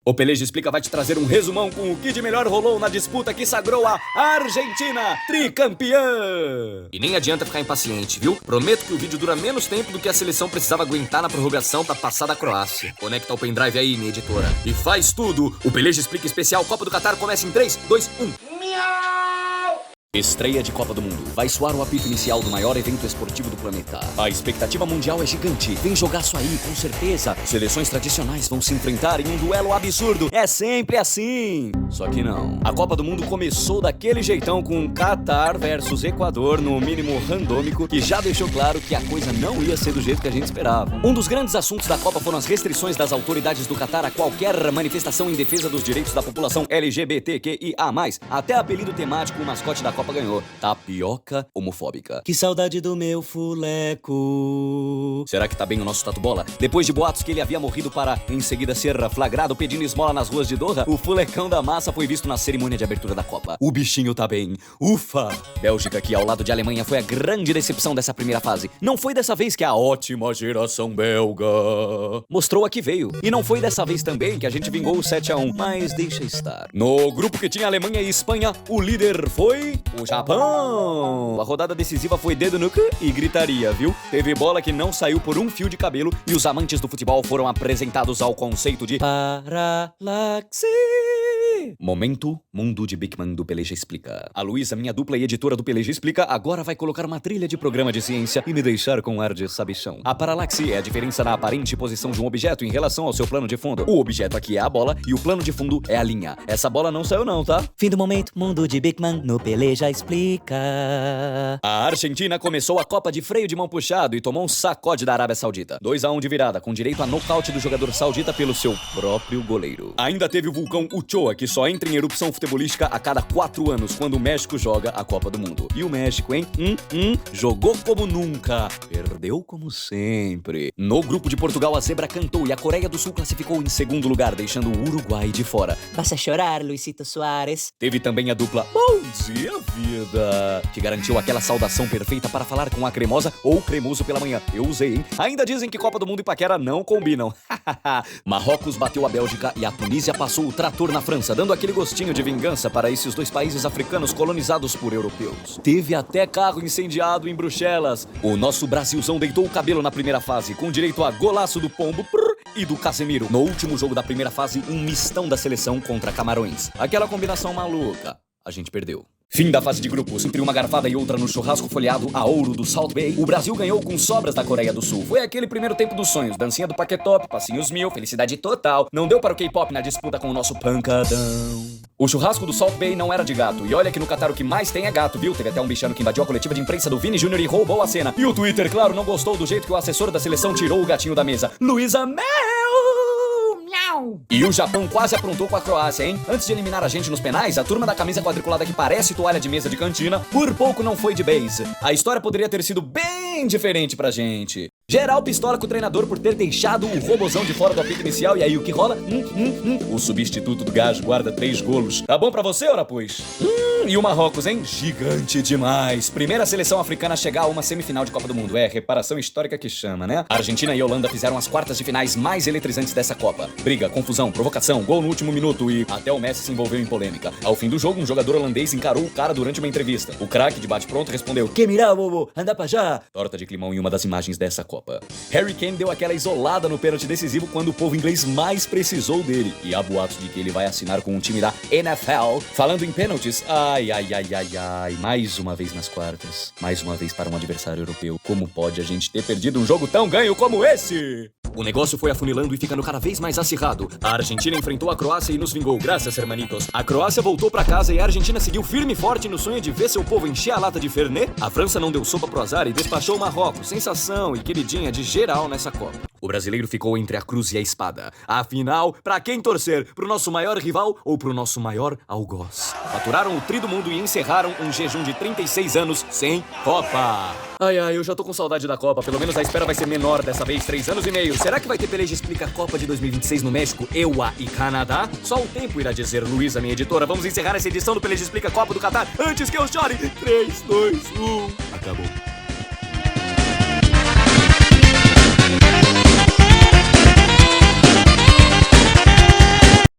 O Peleja Explica vai te trazer um resumão com o que de melhor rolou na disputa que sagrou a Argentina tricampeã. E nem adianta ficar impaciente, viu? Prometo que o vídeo dura menos tempo do que a seleção precisava aguentar na prorrogação pra passar da Croácia. Conecta o pendrive aí, minha editora. E faz tudo! O Peleja Explica especial Copa do Catar começa em 3, 2, 1. Estreia de Copa do Mundo. Vai soar o apito inicial do maior evento esportivo do planeta. A expectativa mundial é gigante. Vem jogaço aí, com certeza. Seleções tradicionais vão se enfrentar em um duelo absurdo. É sempre assim. Só que não. A Copa do Mundo começou daquele jeitão com Catar versus Equador, no mínimo randômico, que já deixou claro que a coisa não ia ser do jeito que a gente esperava. Um dos grandes assuntos da Copa foram as restrições das autoridades do Catar a qualquer manifestação em defesa dos direitos da população LGBTQIA+. Até apelido temático o mascote da Copa ganhou. Tapioca homofóbica. Que saudade do meu fuleco. Será que tá bem o nosso Tatu Bola? Depois de boatos que ele havia morrido para, em seguida, ser flagrado pedindo esmola nas ruas de Doha, o fulecão da massa foi visto na cerimônia de abertura da Copa. O bichinho tá bem. Ufa! Bélgica, que ao lado de Alemanha foi a grande decepção dessa primeira fase. Não foi dessa vez que a ótima geração belga mostrou a que veio. E não foi dessa vez também que a gente vingou o 7-1. Mas deixa estar. No grupo que tinha Alemanha e Espanha, o líder foi o Japão. A rodada decisiva foi dedo no cu e gritaria, viu? Teve bola que não saiu por um fio de cabelo e os amantes do futebol foram apresentados ao conceito de paralaxe. Momento Mundo de Big Man do Peleja Explica. A Luísa, minha dupla e editora do Peleja Explica, agora vai colocar uma trilha de programa de ciência e me deixar com ar de sabichão. A paralaxe é a diferença na aparente posição de um objeto em relação ao seu plano de fundo. O objeto aqui é a bola e o plano de fundo é a linha. Essa bola não saiu não, tá? Fim do momento Mundo de Big Man no Peleja Explica. A Argentina começou a Copa de freio de mão puxado e tomou um sacode da Arábia Saudita. 2-1 de virada, com direito a nocaute do jogador saudita pelo seu próprio goleiro. Ainda teve o vulcão Uchoa, que só entra em erupção futebolística a cada 4 anos, quando o México joga a Copa do Mundo. E o México, hein? Jogou como nunca, perdeu como sempre. No grupo de Portugal, a zebra cantou e a Coreia do Sul classificou em segundo lugar, deixando o Uruguai de fora. Basta chorar, Luisito Soares. Teve também a dupla Bom Dia Vida, que garantiu aquela saudação perfeita para falar com a cremosa ou cremoso pela manhã. Eu usei, hein? Ainda dizem que Copa do Mundo e paquera não combinam. Marrocos bateu a Bélgica e a Tunísia passou o trator na França, dando aquele gostinho de vingança para esses dois países africanos colonizados por europeus. Teve até carro incendiado em Bruxelas. O nosso Brasilzão deitou o cabelo na primeira fase, com direito a golaço do Pombo e do Casemiro. No último jogo da primeira fase, um mistão da seleção contra Camarões. Aquela combinação maluca. A gente perdeu. Fim da fase de grupos. Entre uma garfada e outra no churrasco folheado a ouro do Salt Bay, o Brasil ganhou com sobras da Coreia do Sul. Foi aquele primeiro tempo dos sonhos. Dancinha do Paquetop, passinhos mil, felicidade total. Não deu para o K-pop na disputa com o nosso pancadão. O churrasco do Salt Bay não era de gato. E olha que no Catar o que mais tem é gato, viu? Teve até um bichano que invadiu a coletiva de imprensa do Vini Júnior e roubou a cena. E o Twitter, claro, não gostou do jeito que o assessor da seleção tirou o gatinho da mesa. Luísa Mel! E o Japão quase aprontou com a Croácia, hein? Antes de eliminar a gente nos penais, a turma da camisa quadriculada que parece toalha de mesa de cantina, por pouco não foi de base. A história poderia ter sido bem diferente pra gente. Geral pistola com o treinador por ter deixado o robozão de fora do apito inicial. E aí, o que rola? O substituto do gajo guarda 3 golos. Tá bom pra você, ora pois? E o Marrocos, hein? Gigante demais. Primeira seleção africana a chegar a uma semifinal de Copa do Mundo. É, reparação histórica que chama, né? A Argentina e a Holanda fizeram as quartas de finais mais eletrizantes dessa Copa. Briga, confusão, provocação, gol no último minuto e até o Messi se envolveu em polêmica. Ao fim do jogo, um jogador holandês encarou o cara durante uma entrevista. O craque de bate-pronto respondeu: "Que mirar, bobo, anda pra já." Torta de climão em uma das imagens dessa Copa. Harry Kane deu aquela isolada no pênalti decisivo quando o povo inglês mais precisou dele. E há boatos de que ele vai assinar com um time da NFL. Falando em pênaltis, ai, mais uma vez nas quartas. Mais uma vez para um adversário europeu. Como pode a gente ter perdido um jogo tão ganho como esse? O negócio foi afunilando e ficando cada vez mais acirrado. A Argentina enfrentou a Croácia e nos vingou, graças, hermanitos. A Croácia voltou pra casa e a Argentina seguiu firme e forte no sonho de ver seu povo encher a lata de Fernet. A França não deu sopa pro azar e despachou o Marrocos, sensação e queridinha de geral nessa Copa. O brasileiro ficou entre a cruz e a espada. Afinal, pra quem torcer? Pro nosso maior rival ou pro nosso maior algoz? Faturaram o tri do mundo e encerraram um jejum de 36 anos sem Copa. Ai, eu já tô com saudade da Copa. Pelo menos a espera vai ser menor dessa vez, 3 anos e meio. Será que vai ter Peleja Explica Copa de 2026 no México, EUA e Canadá? Só o tempo irá dizer, Luísa, minha editora. Vamos encerrar essa edição do Peleja Explica Copa do Catar antes que eu chore. 3, 2, 1... Acabou.